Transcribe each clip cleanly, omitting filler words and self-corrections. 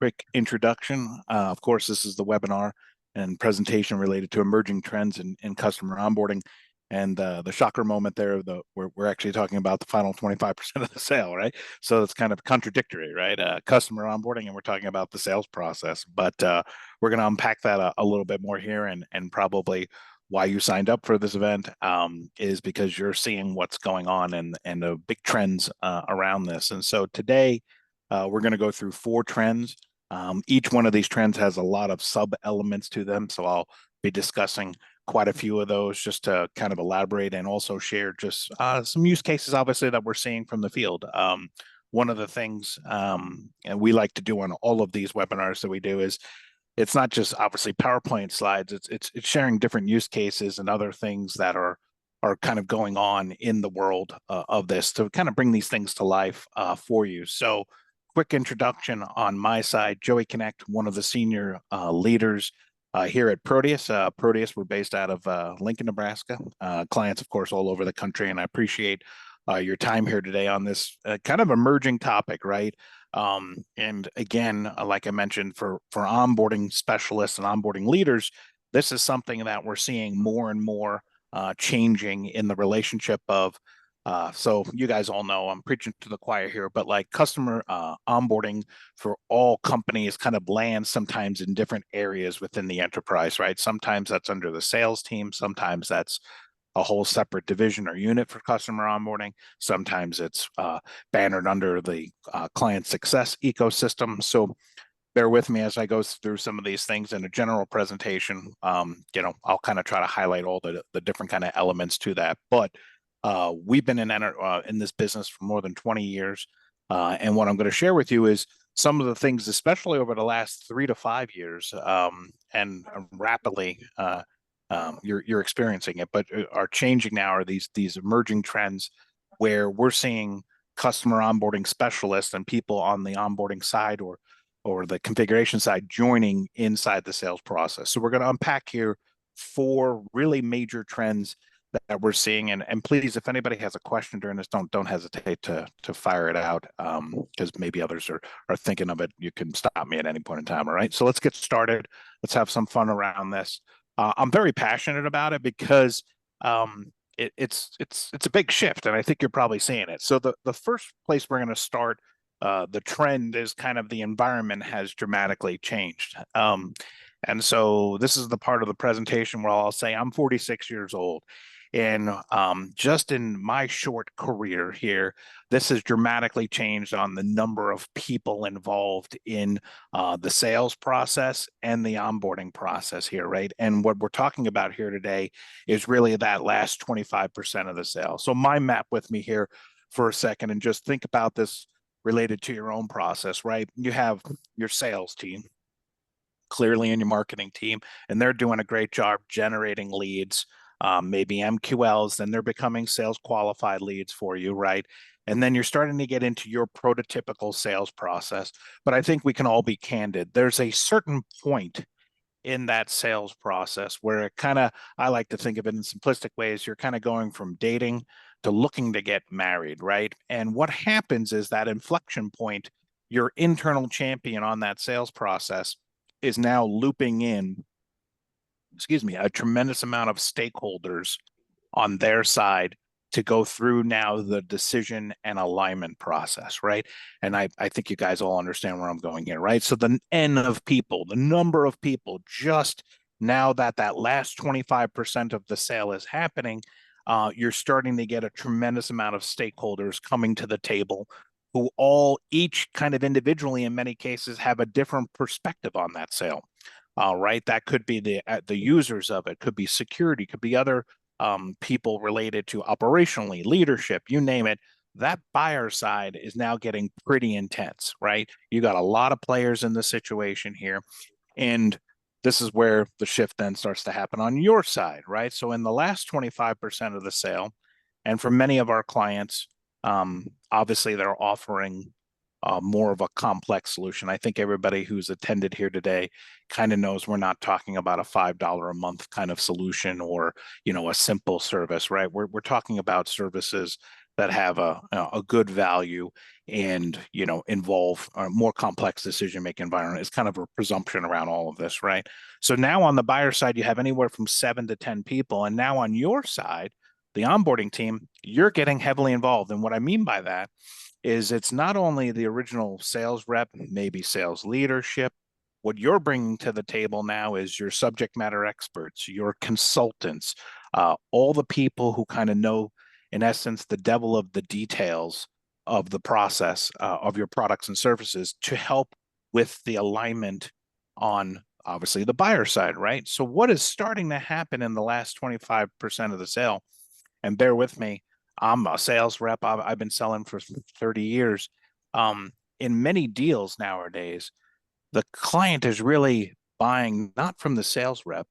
quick introduction. Of course, this is the webinar and presentation related to emerging trends in customer onboarding. And the shocker moment there, we're actually talking about the final 25% of the sale, right? So it's kind of contradictory, right? Customer onboarding, and we're talking about the sales process. But we're going to unpack that a little bit more here, and probably why you signed up for this event is because you're seeing what's going on and the big trends around this. And so today, we're going to go through 4 trends. Each one of these trends has a lot of sub elements to them. So I'll be discussing quite a few of those just to kind of elaborate and also share just some use cases, obviously, that we're seeing from the field. One of the things and we like to do on all of these webinars that we do is it's not just obviously PowerPoint slides. It's sharing different use cases and other things that are kind of going on in the world of this to kind of bring these things to life for you. So quick introduction on my side, Joey Connect, one of the senior leaders here at Proteus. Proteus, we're based out of Lincoln, Nebraska. Clients, of course, all over the country, and I appreciate your time here today on this kind of emerging topic, right? And again, like I mentioned, for onboarding specialists and onboarding leaders, this is something that we're seeing more and more changing in the relationship of so you guys all know I'm preaching to the choir here, but like customer onboarding for all companies kind of lands sometimes in different areas within the enterprise, right? Sometimes that's under the sales team, sometimes that's a whole separate division or unit for customer onboarding. Sometimes it's bannered under the client success ecosystem. So bear with me as I go through some of these things in a general presentation. I'll kind of try to highlight all the different kind of elements to that. But we've been in this business for more than 20 years. And what I'm going to share with you is some of the things, especially over the last 3 to 5 years, and rapidly you're experiencing it, but are changing now are these emerging trends where we're seeing customer onboarding specialists and people on the onboarding side or the configuration side joining inside the sales process. So we're going to unpack here 4 really major trends that we're seeing. And please, if anybody has a question during this, don't hesitate to fire it out because maybe others are thinking of it. You can stop me at any point in time. All right. So let's get started. Let's have some fun around this. I'm very passionate about it because it's a big shift, and I think you're probably seeing it. So the first place we're going to start, the trend is kind of the environment has dramatically changed. And so this is the part of the presentation where I'll say I'm 46 years old. And just in my short career here, this has dramatically changed on the number of people involved in the sales process and the onboarding process here, right? And what we're talking about here today is really that last 25% of the sale. So mind map with me here for a second and just think about this related to your own process, right? You have your sales team clearly in your marketing team, and they're doing a great job generating leads, maybe MQLs, then they're becoming sales qualified leads for you, right? And then you're starting to get into your prototypical sales process. But I think we can all be candid. There's a certain point in that sales process where it kind of, I like to think of it in simplistic ways, you're kind of going from dating to looking to get married, right? And what happens is that inflection point, your internal champion on that sales process is now looping in, a tremendous amount of stakeholders on their side to go through now the decision and alignment process, right? And I think you guys all understand where I'm going here, right? So the N of people, the number of people, just now that last 25% of the sale is happening, you're starting to get a tremendous amount of stakeholders coming to the table who all each kind of individually in many cases have a different perspective on that sale. Right, that could be the users of it, could be security, could be other people related to operationally leadership, you name it. That buyer side is now getting pretty intense, right? You got a lot of players in the situation here, and this is where the shift then starts to happen on your side, right? So in the last 25% of the sale, and for many of our clients, obviously they're offering more of a complex solution. I think everybody who's attended here today kind of knows we're not talking about a $5 a month kind of solution or, a simple service, right? We're talking about services that have a good value and, involve a more complex decision-making environment. It's kind of a presumption around all of this, right? So now on the buyer side, you have anywhere from 7 to 10 people. And now on your side, the onboarding team, you're getting heavily involved. And what I mean by that is it's not only the original sales rep, maybe sales leadership. What you're bringing to the table now is your subject matter experts, your consultants, all the people who kind of know, in essence, the devil of the details of the process of your products and services to help with the alignment on obviously the buyer side, right? So what is starting to happen in the last 25% of the sale? And bear with me, I'm a sales rep. I've been selling for 30 years. In many deals nowadays, the client is really buying not from the sales rep.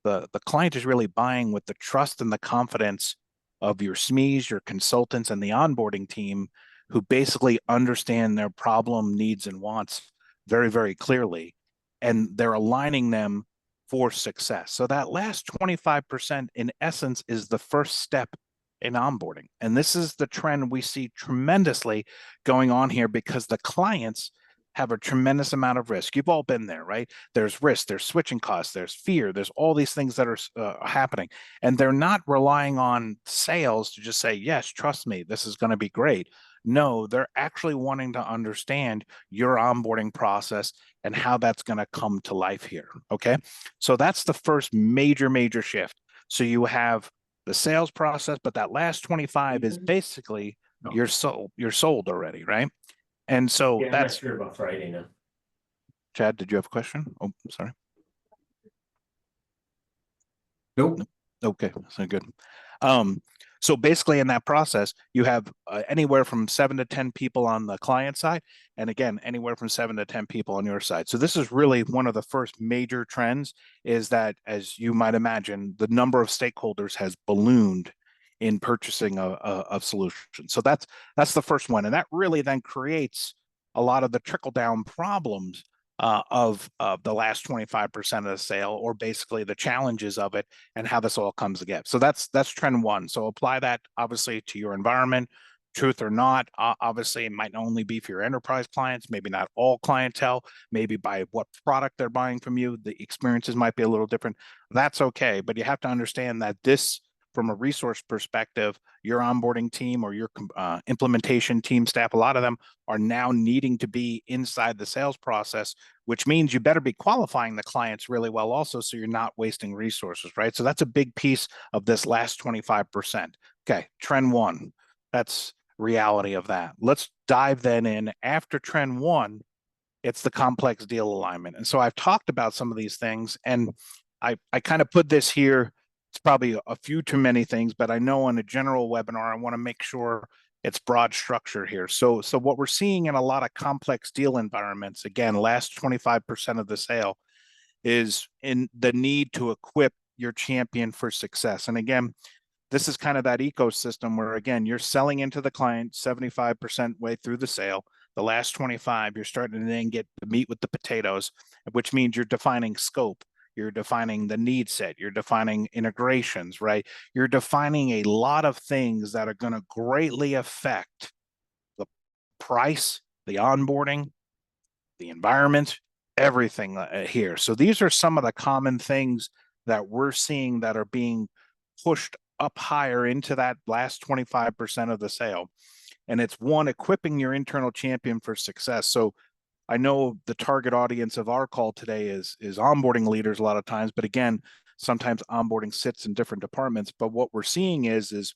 The client is really buying with the trust and the confidence of your SMEs, your consultants, and the onboarding team who basically understand their problem, needs, and wants very, very clearly. And they're aligning them for success. So that last 25% in essence is the first step in onboarding. And this is the trend we see tremendously going on here because the clients have a tremendous amount of risk. You've all been there, right? There's risk, there's switching costs, there's fear, there's all these things that are happening. And they're not relying on sales to just say, yes, trust me, this is going to be great. No, they're actually wanting to understand your onboarding process and how that's going to come to life here. Okay. So that's the first major, major shift. So you have the sales process, but that last 25 is basically you're sold already, right? And so Yeah, I'm not sure about Friday now. Chad, did you have a question? Oh, sorry. Nope. Okay, so good. So basically in that process, you have anywhere from 7 to 10 people on the client side, and again, anywhere from 7 to 10 people on your side. So this is really one of the first major trends is that, as you might imagine, the number of stakeholders has ballooned in purchasing of solutions. So that's the first one, and that really then creates a lot of the trickle down problems of the last 25% of the sale, or basically the challenges of it and how this all comes together. So that's trend one. So apply that obviously to your environment. Truth or not, obviously it might only be for your enterprise clients, maybe not all clientele, maybe by what product they're buying from you. The experiences might be a little different. That's okay. But you have to understand that this, from a resource perspective, your onboarding team or your implementation team staff, a lot of them are now needing to be inside the sales process, which means you better be qualifying the clients really well also, so you're not wasting resources, right? So that's a big piece of this last 25%. Okay, trend one, that's reality of that. Let's dive then in after trend one. It's the complex deal alignment. And so I've talked about some of these things, and I kind of put this here. It's probably a few too many things, but I know on a general webinar, I want to make sure it's broad structure here. So what we're seeing in a lot of complex deal environments, again, last 25% of the sale is in the need to equip your champion for success. And again, this is kind of that ecosystem where, again, you're selling into the client 75% way through the sale. The last 25, you're starting to then get the meat with the potatoes, which means you're defining scope. You're defining the need set. You're defining integrations, right? You're defining a lot of things that are going to greatly affect the price, the onboarding, the environment, everything here. So these are some of the common things that we're seeing that are being pushed up higher into that last 25% of the sale. And it's one, equipping your internal champion for success. So I know the target audience of our call today is onboarding leaders a lot of times, but again, sometimes onboarding sits in different departments. But what we're seeing is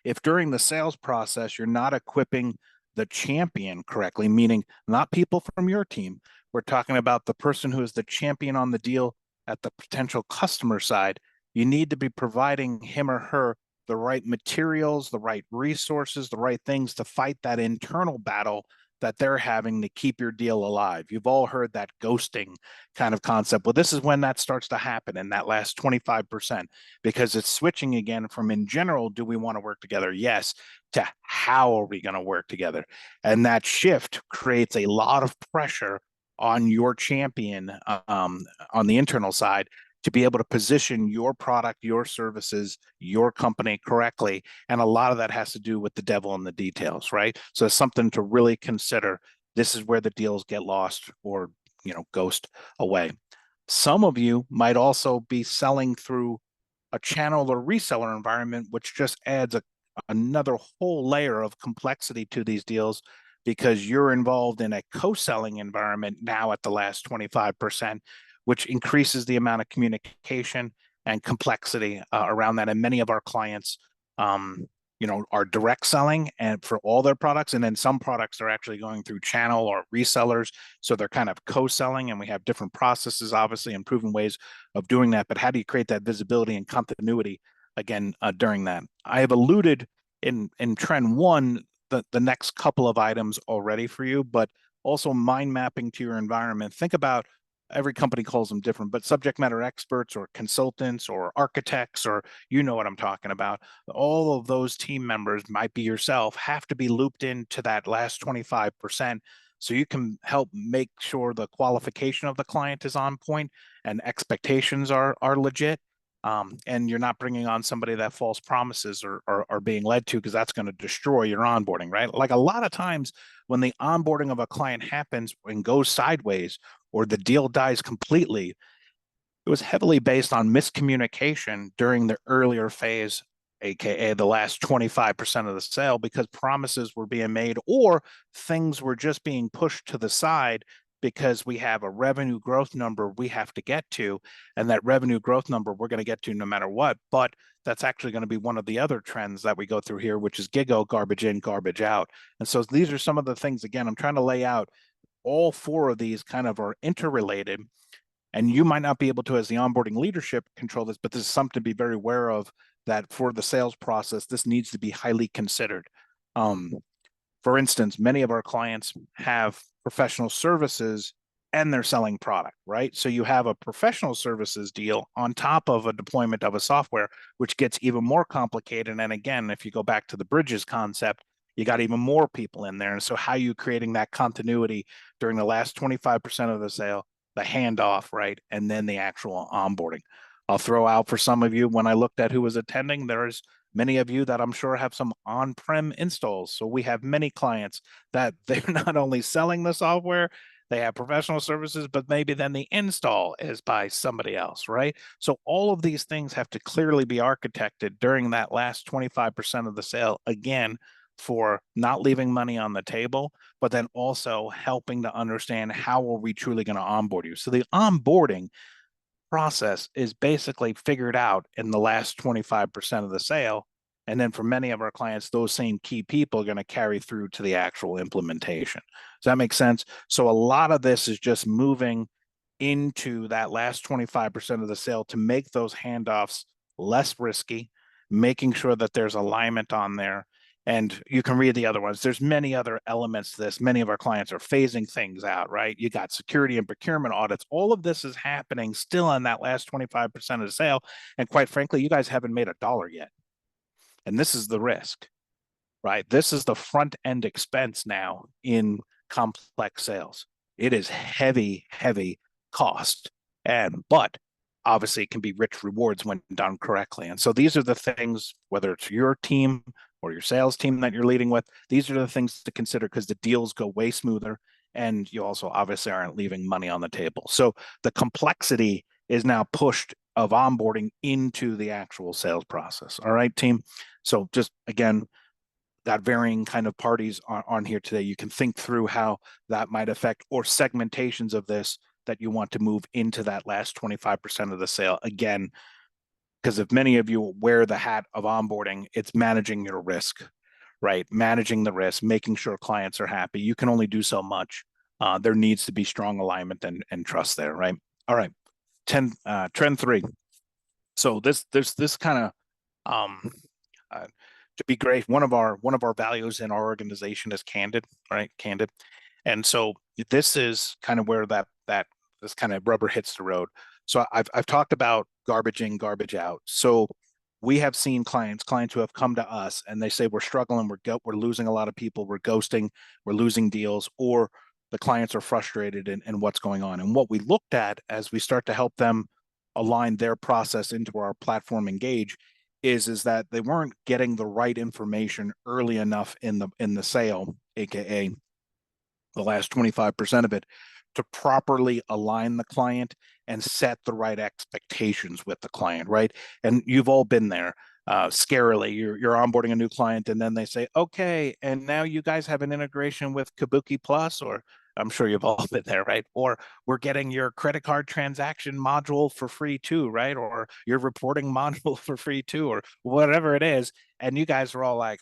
if during the sales process you're not equipping the champion correctly, meaning not people from your team, we're talking about the person who is the champion on the deal at the potential customer side, you need to be providing him or her the right materials, the right resources, the right things to fight that internal battle that they're having to keep your deal alive. You've all heard that ghosting kind of concept. Well, this is when that starts to happen in that last 25%, because it's switching again from, in general, do we want to work together? Yes, to how are we going to work together? And that shift creates a lot of pressure on your champion on the internal side to be able to position your product, your services, your company correctly. And a lot of that has to do with the devil in the details, right? So it's something to really consider. This is where the deals get lost or, ghost away. Some of you might also be selling through a channel or reseller environment, which just adds another whole layer of complexity to these deals because you're involved in a co-selling environment now at the last 25%, which increases the amount of communication and complexity around that. And many of our clients, are direct selling and for all their products. And then some products are actually going through channel or resellers. So they're kind of co-selling, and we have different processes, obviously, and proven ways of doing that. But how do you create that visibility and continuity again during that? I have alluded in trend one, the next couple of items already for you, but also mind mapping to your environment. Think about, every company calls them different, but subject matter experts or consultants or architects, or you know what I'm talking about. All of those team members, might be yourself, have to be looped into that last 25%. So you can help make sure the qualification of the client is on point and expectations are legit. And you're not bringing on somebody that false promises are being led to, because that's going to destroy your onboarding, right? Like a lot of times when the onboarding of a client happens and goes sideways, or the deal dies completely, it was heavily based on miscommunication during the earlier phase, aka the last 25% of the sale, because promises were being made or things were just being pushed to the side because we have a revenue growth number we have to get to, and that revenue growth number we're going to get to no matter what. But that's actually going to be one of the other trends that we go through here, which is GIGO, garbage in, garbage out. And so these are some of the things, again, I'm trying to lay out. All four of these kind of are interrelated, and you might not be able to, as the onboarding leadership, control this, but this is something to be very aware of, that for the sales process, this needs to be highly considered. For instance, many of our clients have professional services and they're selling product, right? So you have a professional services deal on top of a deployment of a software, which gets even more complicated. And again, if you go back to the bridges concept, you got even more people in there. And so how are you creating that continuity during the last 25% of the sale, the handoff, right? And then the actual onboarding. I'll throw out for some of you, when I looked at who was attending, there's many of you that I'm sure have some on-prem installs. So we have many clients that they're not only selling the software, they have professional services, but maybe then the install is by somebody else, right? So all of these things have to clearly be architected during that last 25% of the sale, again, for not leaving money on the table, but then also helping to understand how are we truly going to onboard you. So the onboarding process is basically figured out in the last 25% of the sale. And then for many of our clients, those same key people are going to carry through to the actual implementation. Does that make sense? So a lot of this is just moving into that last 25% of the sale to make those handoffs less risky, making sure that there's alignment on there. And you can read the other ones. There's many other elements to this. Many of our clients are phasing things out, right? You got security and procurement audits. All of this is happening still on that last 25% of the sale. And quite frankly, you guys haven't made a dollar yet. And this is the risk, right? This is the front end expense now in complex sales. It is heavy, heavy cost. But obviously it can be rich rewards when done correctly. And so these are the things, whether it's your team or your sales team that you're leading with, these are the things to consider, because the deals go way smoother and you also obviously aren't leaving money on the table. So the complexity is now pushed of onboarding into the actual sales process. All right, team. So just again, got varying kind of parties on here today. You can think through how that might affect, or segmentations of this that you want to move into that last 25% of the sale. Again, because if many of you wear the hat of onboarding, it's managing your risk, right? Managing the risk, making sure clients are happy. You can only do so much. There needs to be strong alignment and trust there, right? All right, trend 3. So this kind of to be great. One of our values in our organization is candid, right? Candid. And so this is kind of where that this kind of rubber hits the road. So I've talked about garbage in, garbage out. So we have seen clients who have come to us and they say we're struggling, we're losing a lot of people, we're ghosting, we're losing deals, or the clients are frustrated in what's going on. And what we looked at as we start to help them aligned their process into our platform Engage is that they weren't getting the right information early enough in the sale, aka the last 25% of it, to properly align the client and set the right expectations with the client, right? And you've all been there. Scarily, you're onboarding a new client, and then they say, "Okay, and now you guys have an integration with Kabuki Plus," or I'm sure you've all been there, right? Or we're getting your credit card transaction module for free too, right? Or your reporting module for free too, or whatever it is. And you guys are all like,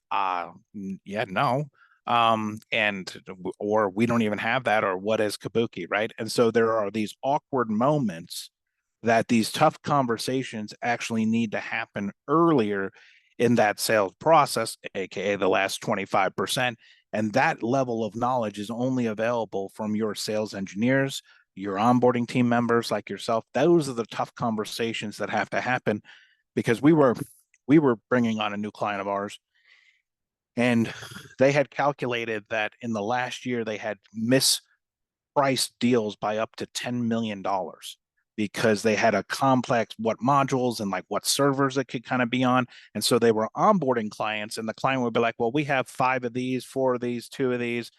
yeah, no, and or we don't even have that, or what is Kabuki, right? And so there are these awkward moments that these tough conversations actually need to happen earlier in that sales process, aka the last 25%. And that level of knowledge is only available from your sales engineers, your onboarding team members like yourself. Those are the tough conversations that have to happen, because we were bringing on a new client of ours, and they had calculated that in the last year they had mispriced deals by up to $10 million because they had a complex what modules and like what servers it could kind of be on. And so they were onboarding clients, and the client would be like, well, we have 5 of these, 4 of these, 2 of these.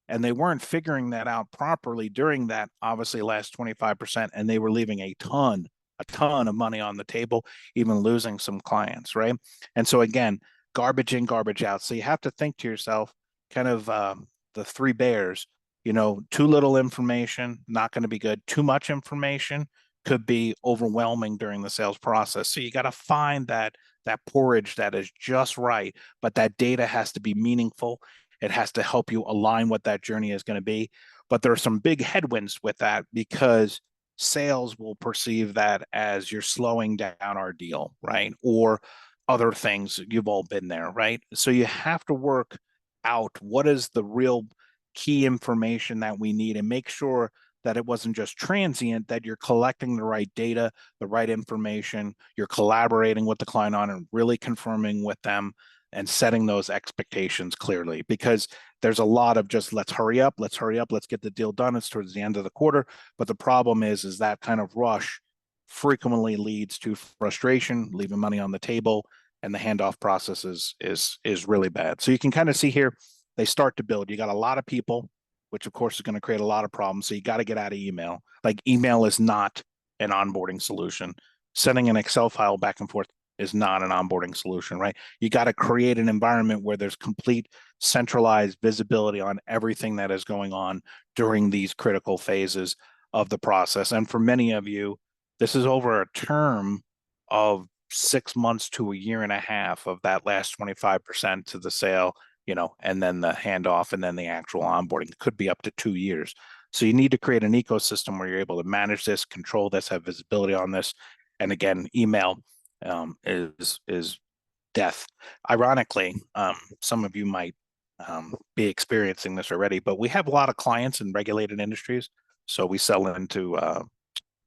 And they weren't figuring that out properly during that obviously last 25%. And they were leaving a ton of money on the table, even losing some clients, right? And so again, garbage in, garbage out. So you have to think to yourself, kind of the 3 bears. Too little information, not going to be good. Too much information could be overwhelming during the sales process. So you got to find that porridge that is just right, but that data has to be meaningful. It has to help you align what that journey is going to be. But there are some big headwinds with that, because sales will perceive that as you're slowing down our deal, right? Or other things. You've all been there, right? So you have to work out what is the real key information that we need, and make sure that it wasn't just transient, that you're collecting the right data, the right information, you're collaborating with the client on and really confirming with them and setting those expectations clearly. Because there's a lot of just let's hurry up, let's get the deal done. It's towards the end of the quarter. But the problem is that kind of rush frequently leads to frustration, leaving money on the table, and the handoff process is really bad. So you can kind of see here, they start to build. You got a lot of people, which of course is going to create a lot of problems. So you got to get out of email. Like, email is not an onboarding solution. Sending an Excel file back and forth is not an onboarding solution, right? You got to create an environment where there's complete centralized visibility on everything that is going on during these critical phases of the process. And for many of you, this is over a term of 6 months to a year and a half of that last 25% to the sale, and then the handoff, and then the actual onboarding. It could be up to 2 years. So you need to create an ecosystem where you're able to manage this, control this, have visibility on this. And again, email is death. Ironically, some of you might be experiencing this already, but we have a lot of clients in regulated industries. So we sell into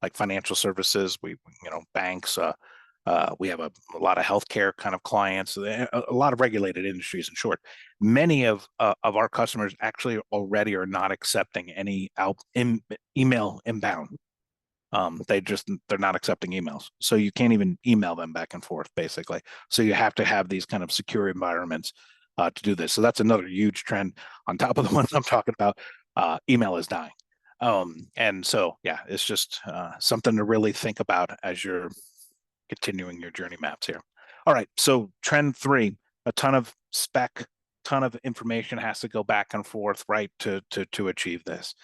like financial services, banks. We have a lot of healthcare kind of clients, a lot of regulated industries. In short, many of our customers actually already are not accepting any email inbound. They're not accepting emails, so you can't even email them back and forth, basically. So you have to have these kind of secure environments to do this. So that's another huge trend on top of the ones I'm talking about. Email is dying. And so, yeah, it's just something to really think about as you're continuing your journey maps here. All right, so trend 3, a ton of spec, ton of information has to go back and forth, right, to achieve this.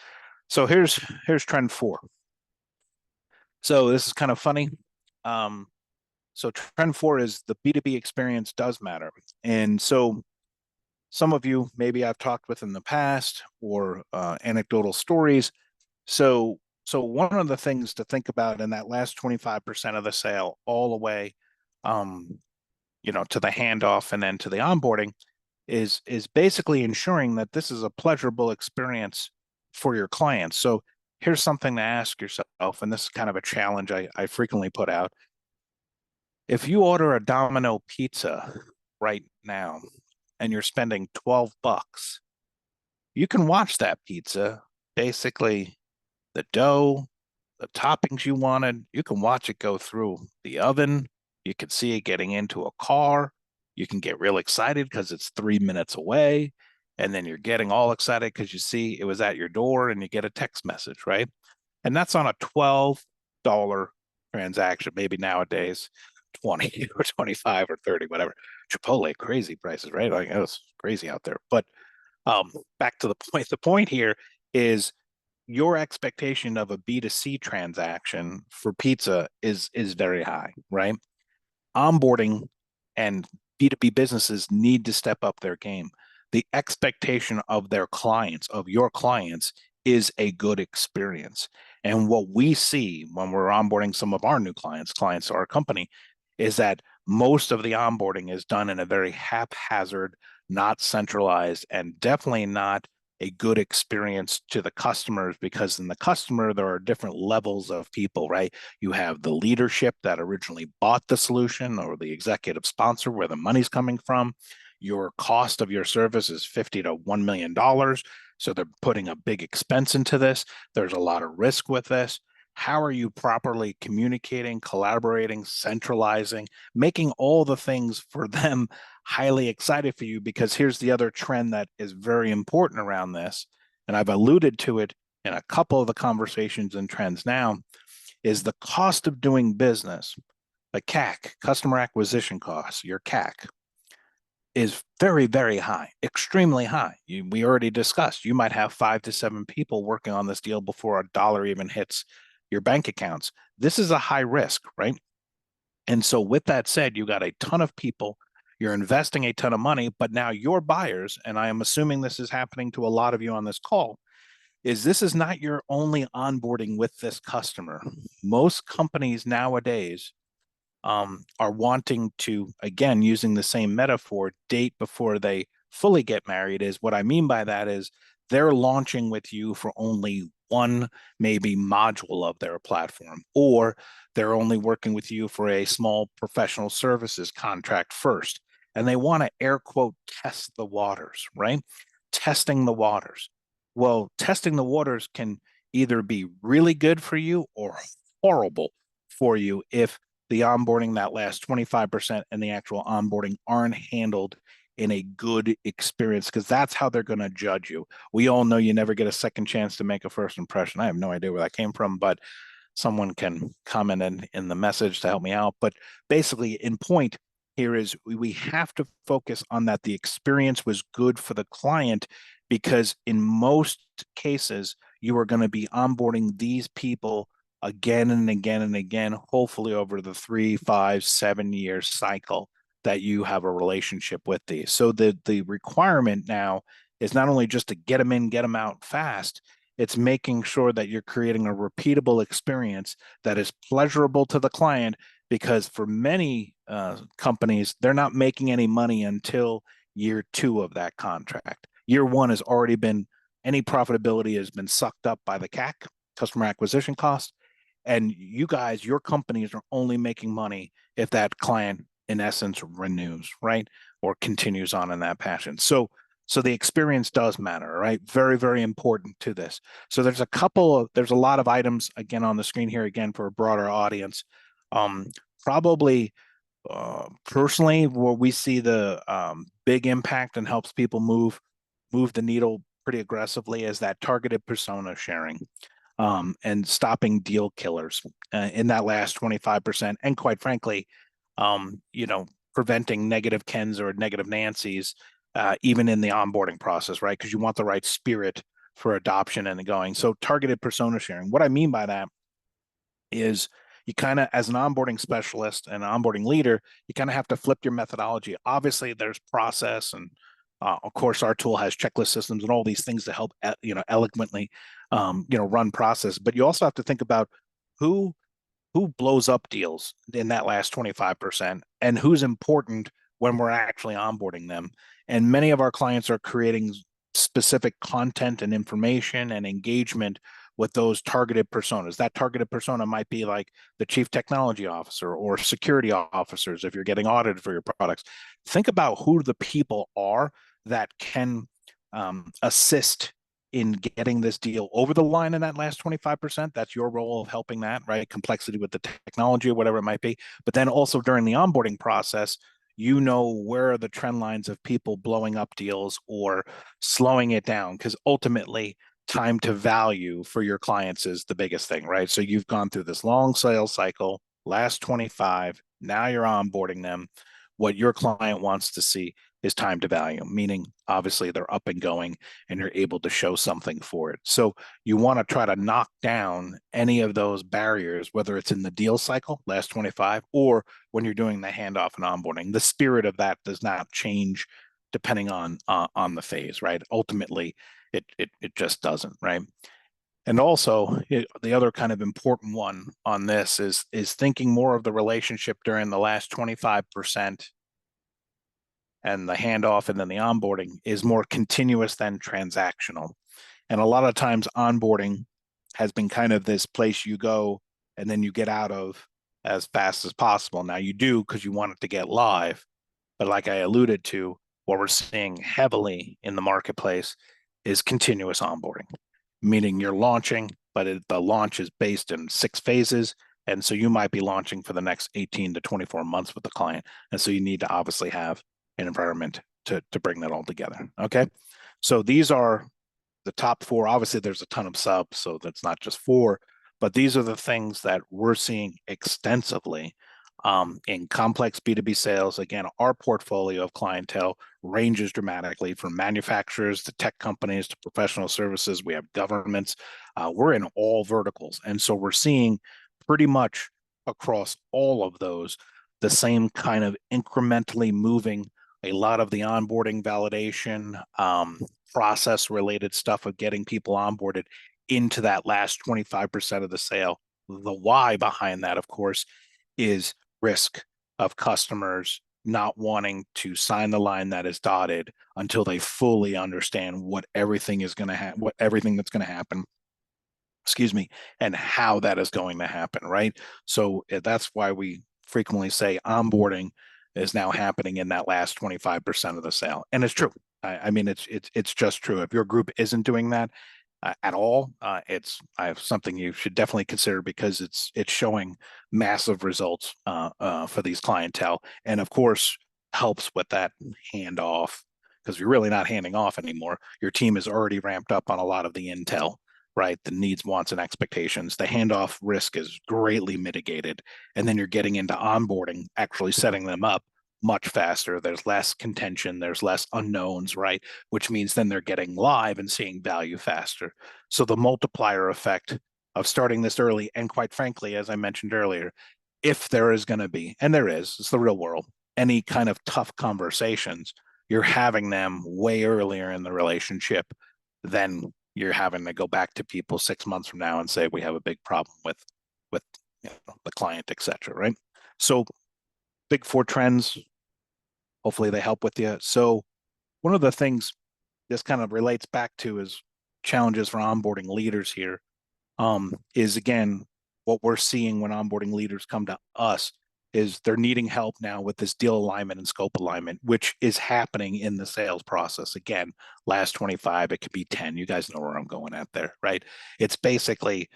So here's trend 4. So this is kind of funny. So trend 4 is the B2B experience does matter. And so some of you maybe I've talked with in the past, or anecdotal stories. So one of the things to think about in that last 25% of the sale, all the way, to the handoff and then to the onboarding, is basically ensuring that this is a pleasurable experience for your clients. So here's something to ask yourself, and this is kind of a challenge I frequently put out. If you order a Domino pizza right now and you're spending $12, you can watch that pizza, basically the dough, the toppings you wanted. You can watch it go through the oven. You can see it getting into a car. You can get real excited because it's 3 minutes away. And then you're getting all excited because you see it was at your door and you get a text message, right? And that's on a $12 transaction, maybe nowadays 20 or 25 or 30, whatever. Chipotle, crazy prices, right? Like it was crazy out there. But back to the point. The point here is your expectation of a B2C transaction for pizza is very high, right? Onboarding and B2B businesses need to step up their game. The expectation of their clients, of your clients, is a good experience. And what we see when we're onboarding some of our new clients to our company, is that most of the onboarding is done in a very haphazard, not centralized, and definitely not a good experience to the customers, because in the customer, there are different levels of people, right? You have the leadership that originally bought the solution, or the executive sponsor where the money's coming from. Your cost of your service is $50 to $1 million. So they're putting a big expense into this. There's a lot of risk with this. How are you properly communicating, collaborating, centralizing, making all the things for them highly excited for you? Because here's the other trend that is very important around this, and I've alluded to it in a couple of the conversations and trends now, is the cost of doing business. The CAC, customer acquisition costs, your CAC, is very, very high, extremely high. We already discussed, you might have 5 to 7 people working on this deal before a dollar even hits your bank accounts. This is a high risk, right? And so with that said, you got a ton of people, you're investing a ton of money, but now your buyers, and I am assuming this is happening to a lot of you on this call, is this is not your only onboarding with this customer. Most companies nowadays are wanting to, again, using the same metaphor, date before they fully get married. Is what I mean by that is they're launching with you for only one, maybe module of their platform, or they're only working with you for a small professional services contract first. And they want to air quote test the waters, right? Testing the waters. Well, testing the waters can either be really good for you or horrible for you if the onboarding, that last 25%, and the actual onboarding aren't handled in a good experience, because that's how they're going to judge you. We all know you never get a second chance to make a first impression. I have no idea where that came from, but someone can comment in the message to help me out. But basically, in point here is we have to focus on that the experience was good for the client, because in most cases, you are going to be onboarding these people again and again and again, hopefully over the 3, 5, 7 year cycle that you have a relationship with these. So the requirement now is not only just to get them in, get them out fast, it's making sure that you're creating a repeatable experience that is pleasurable to the client, because for many companies, they're not making any money until year 2 of that contract. Year 1 has already been, any profitability has been sucked up by the CAC, customer acquisition cost. And you guys, your companies are only making money if that client, in essence, renews, right? Or continues on in that passion. So the experience does matter, right? Very, very important to this. So there's a lot of items again on the screen here, again, for a broader audience. Probably personally, where we see the big impact and helps people move the needle pretty aggressively, is that targeted persona sharing. And stopping deal killers in that last 25%. And quite frankly, preventing negative Kens or negative Nancys, even in the onboarding process, right? Because you want the right spirit for adoption and going. So targeted persona sharing. What I mean by that is, you kind of, as an onboarding specialist and onboarding leader, you kind of have to flip your methodology. Obviously, there's process, and of course, our tool has checklist systems and all these things to help, eloquently, run process. But you also have to think about who blows up deals in that last 25%, and who's important when we're actually onboarding them. And many of our clients are creating specific content and information and engagement with those targeted personas. That targeted persona might be like the chief technology officer or security officers if you're getting audited for your products. Think about who the people are that can assist in getting this deal over the line in that last 25%. That's your role of helping that, right? Complexity with the technology or whatever it might be. But then also during the onboarding process, you know where are the trend lines of people blowing up deals or slowing it down, because ultimately time to value for your clients is the biggest thing, right? So you've gone through this long sales cycle, last 25, now you're onboarding them. What your client wants to see is time to value, meaning obviously they're up and going and you're able to show something for it. So you want to try to knock down any of those barriers, whether it's in the deal cycle, last 25, or when you're doing the handoff and onboarding. The spirit of that does not change depending on the phase, right? Ultimately, it just doesn't, right? And also, the other kind of important one on this is thinking more of the relationship during the last 25% and the handoff and then the onboarding is more continuous than transactional. And a lot of times onboarding has been kind of this place you go and then you get out of as fast as possible. Now you do because you want it to get live, but like I alluded to, what we're seeing heavily in the marketplace is continuous onboarding, meaning you're launching, but the launch is based in 6 phases. And so you might be launching for the next 18 to 24 months with the client. And so you need to obviously have an environment to bring that all together. Okay. So these are the top 4. Obviously, there's a ton of subs, so that's not just 4, but these are the things that we're seeing extensively in complex B2B sales. Again, our portfolio of clientele ranges dramatically from manufacturers to tech companies to professional services. We have governments. We're in all verticals. And so we're seeing pretty much across all of those the same kind of incrementally moving a lot of the onboarding validation, process related stuff of getting people onboarded into that last 25% of the sale. The why behind that, of course, is risk of customers not wanting to sign the line that is dotted until they fully understand what everything is going to happen, what everything that's going to happen, excuse me, and how that is going to happen, right? So that's why we frequently say onboarding is now happening in that last 25% of the sale. And it's true. I mean, it's just true. If your group isn't doing that at all, it's something you should definitely consider, because it's showing massive results for these clientele, and of course helps with that handoff, because you're really not handing off anymore. Your team is already ramped up on a lot of the intel, right? The needs, wants, and expectations. The handoff risk is greatly mitigated, and then you're getting into onboarding, actually setting them up much faster. There's less contention, there's less unknowns, right? Which means then they're getting live and seeing value faster. So the multiplier effect of starting this early, and quite frankly, as I mentioned earlier, if there is going to be, and there is, it's the real world, any kind of tough conversations, you're having them way earlier in the relationship than you're having to go back to people 6 months from now and say, we have a big problem with the client, etc. Right? So big 4 trends. Hopefully they help with you. So one of the things this kind of relates back to is challenges for onboarding leaders here, is again, what we're seeing when onboarding leaders come to us is they're needing help now with this deal alignment and scope alignment, which is happening in the sales process. Again, last 25, it could be 10. You guys know where I'm going at there, right? It's basically,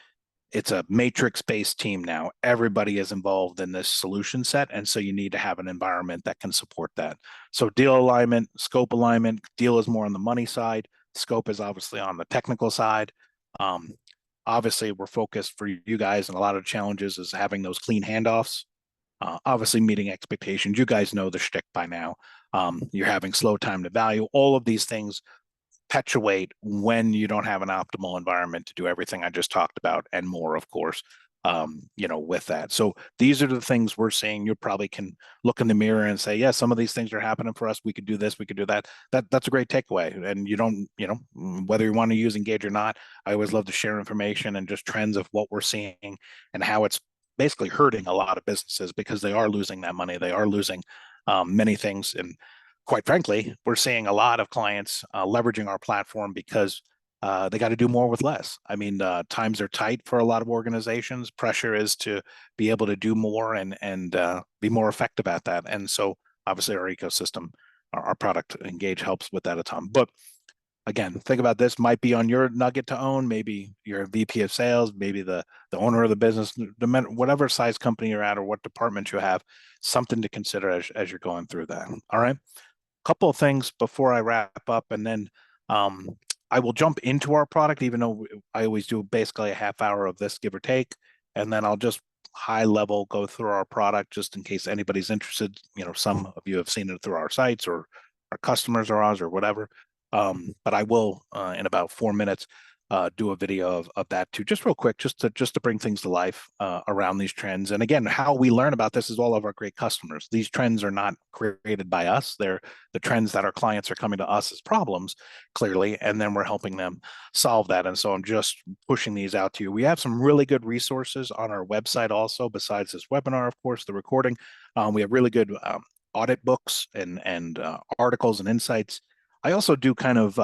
it's a matrix-based team now. Everybody is involved in this solution set, and so you need to have an environment that can support that. So deal alignment, scope alignment. Deal is more on the money side. Scope is obviously on the technical side. Obviously, we're focused for you guys, and a lot of challenges is having those clean handoffs. Obviously, meeting expectations. You guys know the shtick by now. You're having slow time to value. All of these things perpetuate when you don't have an optimal environment to do everything I just talked about and more, of course, with that. So these are the things we're seeing. You probably can look in the mirror and say, yeah, some of these things are happening for us. We could do this, we could do that. That's a great takeaway. And you don't, whether you want to use Engage or not, I always love to share information and just trends of what we're seeing and how it's basically hurting a lot of businesses, because they are losing that money. They are losing many things. And quite frankly, we're seeing a lot of clients leveraging our platform because they got to do more with less. I mean, times are tight for a lot of organizations. Pressure is to be able to do more and be more effective at that. And so obviously our ecosystem, our product Engage helps with that a ton. But again, think about this, might be on your nugget to own, maybe you're a VP of sales, maybe the owner of the business, whatever size company you're at or what department you have, something to consider as you're going through that. All right. Couple of things before I wrap up, and then um, I will jump into our product, even though I always do basically a half hour of this, give or take, and then I'll just high level go through our product just in case anybody's interested. You know, some of you have seen it through our sites or our customers or ours or whatever. But I will in about 4 minutes do a video of that too, just real quick, just to bring things to life around these trends. And again, how we learn about this is all of our great customers. These trends are not created by us; they're the trends that our clients are coming to us as problems, clearly, and then we're helping them solve that. And so I'm just pushing these out to you. We have some really good resources on our website also, besides this webinar, of course, the recording. We have really good audit books and articles and insights. I also do kind of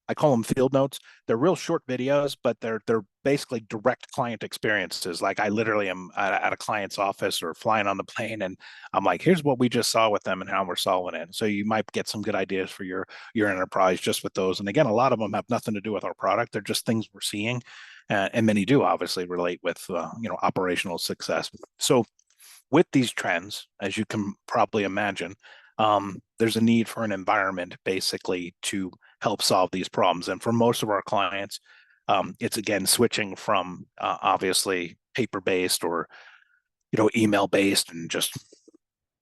I call them field notes. They're real short videos, but they're basically direct client experiences. Like I literally am at a client's office or flying on the plane, and I'm like, here's what we just saw with them and how we're solving it. So you might get some good ideas for your enterprise just with those. And again, a lot of them have nothing to do with our product. They're just things we're seeing, and many do obviously relate with operational success. So with these trends, as you can probably imagine, there's a need for an environment basically to help solve these problems. And for most of our clients, it's again switching from obviously paper-based or email-based and just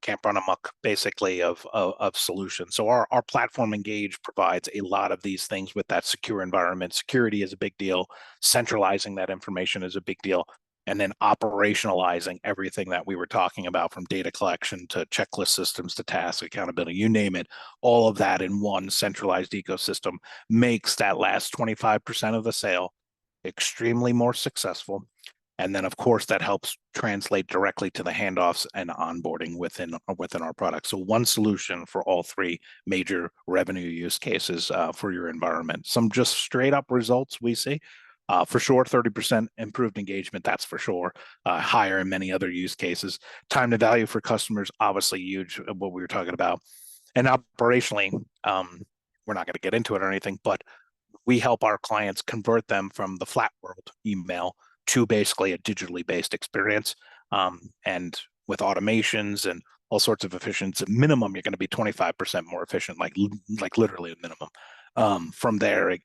can't run amok basically of solutions. So our platform Engage provides a lot of these things with that secure environment. Security is a big deal. Centralizing that information is a big deal. And then operationalizing everything that we were talking about, from data collection to checklist systems to task accountability, you name it, all of that in one centralized ecosystem makes that last 25% of the sale extremely more successful. And then, of course, that helps translate directly to the handoffs and onboarding within our product. So one solution for all three major revenue use cases for your environment. Some just straight up results we see. For sure, 30% improved engagement, that's for sure. Higher in many other use cases. Time to value for customers, obviously huge, what we were talking about. And operationally, we're not going to get into it or anything, but we help our clients convert them from the flat world email to basically a digitally based experience. And with automations and all sorts of efficiency, minimum, you're going to be 25% more efficient, like literally a minimum. From there, it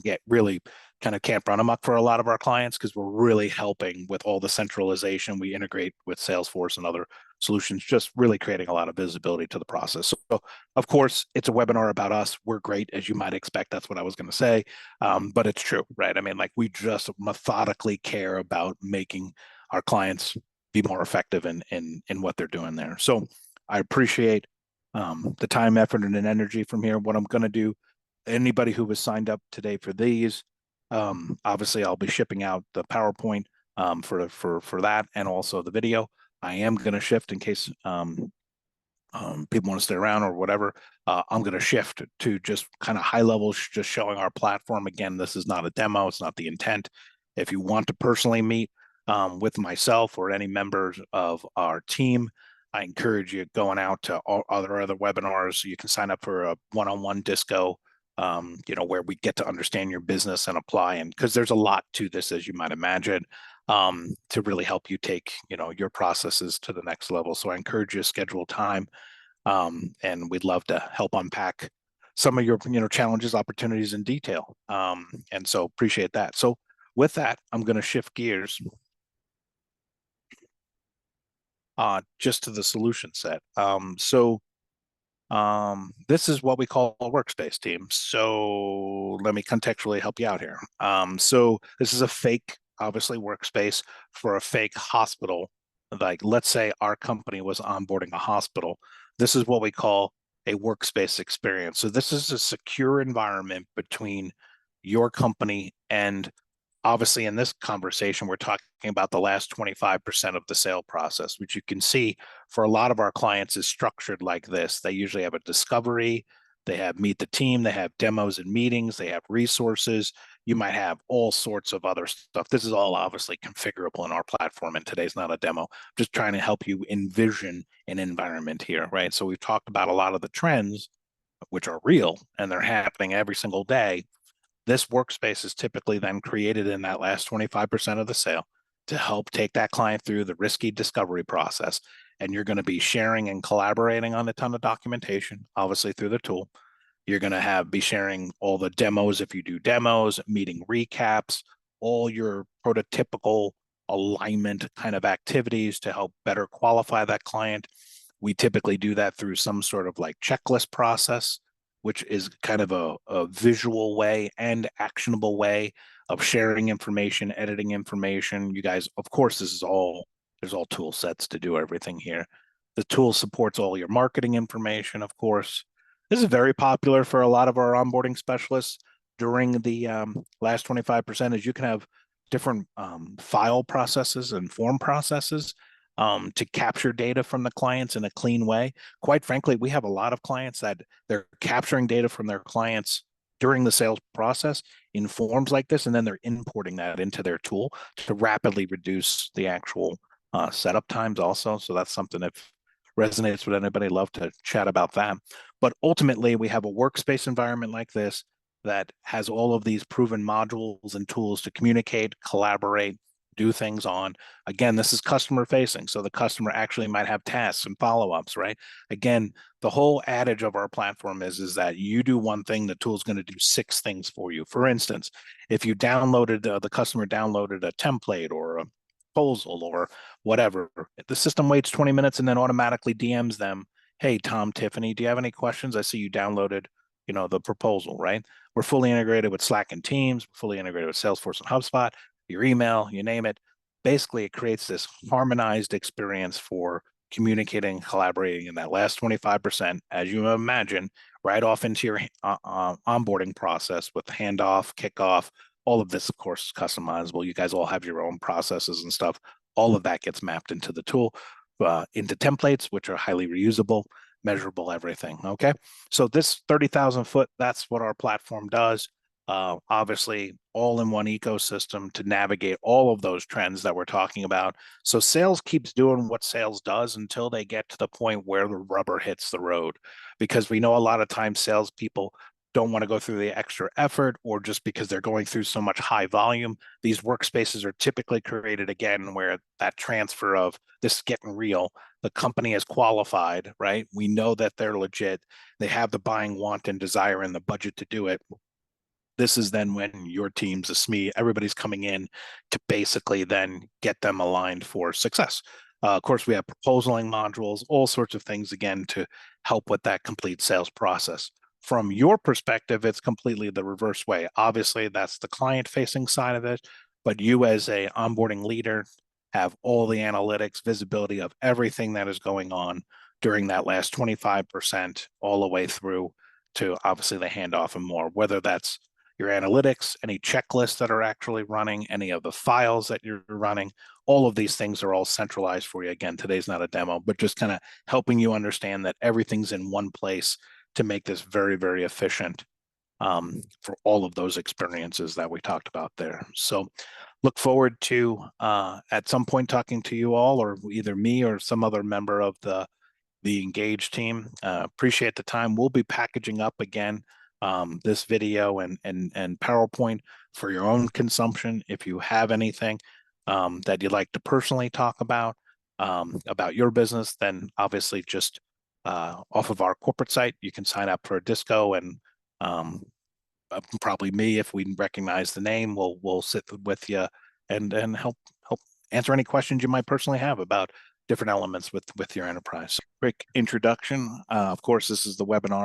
get really kind of can't run amok for a lot of our clients because we're really helping with all the centralization. We integrate with Salesforce and other solutions, just really creating a lot of visibility to the process. So, of course, it's a webinar about us. We're great, as you might expect. That's what I was going to say. But it's true, right? I mean, like we just methodically care about making our clients be more effective in what they're doing there. So I appreciate the time, effort, and energy from here. What I'm going to do, anybody who was signed up today for these, obviously I'll be shipping out the PowerPoint for that and also the video. I am going to shift in case people want to stay around or whatever. I'm going to shift to just kind of high level, just showing our platform. Again, this is not a demo. It's not the intent. If you want to personally meet with myself or any members of our team, I encourage you going out to all other webinars. You can sign up for a one-on-one disco, where we get to understand your business and apply. And because there's a lot to this, as you might imagine, to really help you take, your processes to the next level. So I encourage you to schedule time, and we'd love to help unpack some of your, challenges, opportunities in detail. And so appreciate that. So with that, I'm going to shift gears just to the solution set. This is what we call a workspace team. So let me contextually help you out here. So this is a fake, obviously, workspace for a fake hospital. Like, let's say our company was onboarding a hospital. This is what we call a workspace experience. So this is a secure environment between your company and, obviously, in this conversation, we're talking about the last 25% of the sale process, which you can see for a lot of our clients is structured like this. They usually have a discovery, they have meet the team, they have demos and meetings, they have resources. You might have all sorts of other stuff. This is all obviously configurable in our platform, and today's not a demo. I'm just trying to help you envision an environment here, right? So we've talked about a lot of the trends which are real and they're happening every single day. This workspace is typically then created in that last 25% of the sale to help take that client through the risky discovery process. And you're going to be sharing and collaborating on a ton of documentation, obviously through the tool. You're going to be sharing all the demos if you do demos, meeting recaps, all your prototypical alignment kind of activities to help better qualify that client. We typically do that through some sort of like checklist process, which is kind of a visual way and actionable way of sharing information, editing information. You guys, of course, there's all tool sets to do everything here. The tool supports all your marketing information, of course. This is very popular for a lot of our onboarding specialists during the last 25%, is you can have different file processes and form processes to capture data from the clients in a clean way. Quite frankly, we have a lot of clients that they're capturing data from their clients during the sales process in forms like this, and then they're importing that into their tool to rapidly reduce the actual setup times also. So that's something that resonates with anybody. Love to chat about that. But ultimately, we have a workspace environment like this that has all of these proven modules and tools to communicate, collaborate, do things on. Again, this is customer facing, so the customer actually might have tasks and follow-ups, right? Again, the whole adage of our platform is that you do one thing, the tool is going to do 6 things for you. For instance, if you downloaded, the customer downloaded a template or a proposal or whatever, the system waits 20 minutes and then automatically DMs them, hey, Tom, Tiffany, do you have any questions? I see you downloaded, the proposal, right? We're fully integrated with Slack and Teams, fully integrated with Salesforce and HubSpot, your email, you name it. Basically, it creates this harmonized experience for communicating, collaborating in that last 25%, as you imagine, right off into your onboarding process with handoff, kickoff. All of this, of course, is customizable. You guys all have your own processes and stuff. All of that gets mapped into the tool, into templates, which are highly reusable, measurable, everything. Okay. So this 30,000 foot, that's what our platform does. Obviously, all in one ecosystem to navigate all of those trends that we're talking about. So sales keeps doing what sales does until they get to the point where the rubber hits the road, because we know a lot of times salespeople don't want to go through the extra effort, or just because they're going through so much high volume. These workspaces are typically created again where that transfer of this is getting real. The company is qualified, right? We know that they're legit. They have the buying want and desire and the budget to do it. This is then when your teams, the SME, everybody's coming in to basically then get them aligned for success. Of course, we have proposaling modules, all sorts of things, again, to help with that complete sales process. From your perspective, it's completely the reverse way. Obviously, that's the client-facing side of it, but you as a onboarding leader have all the analytics, visibility of everything that is going on during that last 25%, all the way through to obviously the handoff and more, whether that's your analytics, any checklists that are actually running, any of the files that you're running. All of these things are all centralized for you. Again, today's not a demo, but just kind of helping you understand that everything's in one place to make this very, very efficient for all of those experiences that we talked about there. So look forward to at some point talking to you all, or either me or some other member of the Engage team. Appreciate the time. We'll be packaging up again this video and PowerPoint for your own consumption. If you have anything that you'd like to personally talk about your business, then obviously just off of our corporate site, you can sign up for a disco, and probably me, if we recognize the name, we'll sit with you and help answer any questions you might personally have about different elements with your enterprise. Quick introduction. Of course, this is the webinar.